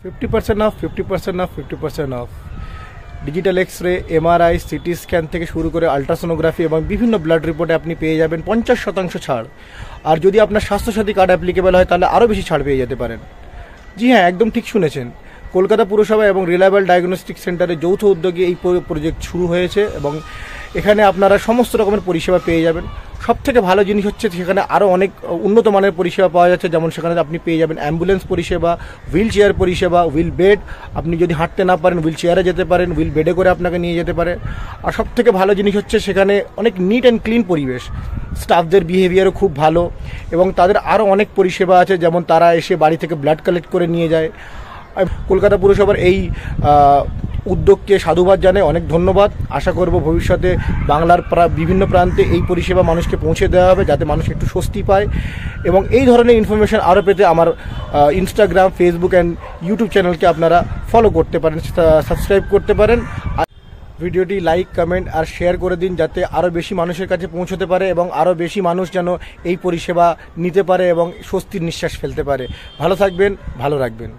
50% অফ, 50% অফ, 50% অফ। Digital X-ray, MRI, CT scan থেকে শুরু করে আলট্রাসোনোগ্রাফি এবং বিভিন্ন ব্লাড রিপোর্টে আপনি পেয়ে যাবেন 50% ছাড়। আর যদি আপনার স্বাস্থ্যসাথী কার্ড অ্যাপ্লিকেবল হয় তাহলে আরও বেশি ছাড় পেয়ে যেতে পারেন। জি হ্যাঁ, একদম ঠিক শুনেছেন। কলকাতা পুরসভা এবং রিলায়েবল ডায়াগনস্টিক সেন্টারের যৌথ উদ্যোগে এই প্রজেক্ট শুরু হয়েছে এবং এখানে আপনারা সমস্ত রকমের পরিষেবা পেয়ে যাবেন। সবথেকে ভালো জিনিস হচ্ছে সেখানে আরও অনেক উন্নত মানের পরিষেবা পাওয়া যাচ্ছে, যেমন সেখানে আপনি পেয়ে যাবেন অ্যাম্বুলেন্স পরিষেবা, হুইল চেয়ার পরিষেবা, হুইল বেড, আপনি যদি হাঁটতে না পারেন হুইল চেয়ারে যেতে পারেন, হুইল বেডে করে আপনাকে নিয়ে যেতে পারে। আর সবথেকে ভালো জিনিস হচ্ছে সেখানে অনেক নিট অ্যান্ড ক্লিন পরিবেশ, স্টাফদের বিহেভিয়ারও খুব ভালো এবং তাদের আরও অনেক পরিষেবা আছে, যেমন তারা এসে বাড়ি থেকে ব্লাড কালেক্ট করে নিয়ে যায়। কলকাতা পুরসভার এই উদ্যোগকে সাধুবাদ জানাই, অনেক ধন্যবাদ। আশা করব ভবিষ্যতে বাংলার বিভিন্ন প্রান্তে এই পরিষেবা মানুষকে পৌঁছে দেওয়া হবে, যাতে মানুষ একটু স্বস্তি পায়। এবং এই ধরনের ইনফরমেশান আরও পেতে আমার ইনস্টাগ্রাম, ফেসবুক অ্যান্ড ইউটিউব চ্যানেলকে আপনারা ফলো করতে পারেন, সাবস্ক্রাইব করতে পারেন। ভিডিওটি লাইক, কমেন্ট আর শেয়ার করে দিন, যাতে আরও বেশি মানুষের কাছে পৌঁছতে পারে এবং আরও বেশি মানুষ যেন এই পরিষেবা নিতে পারে এবং স্বস্তির নিঃশ্বাস ফেলতে পারে। ভালো থাকবেন, ভালো রাখবেন।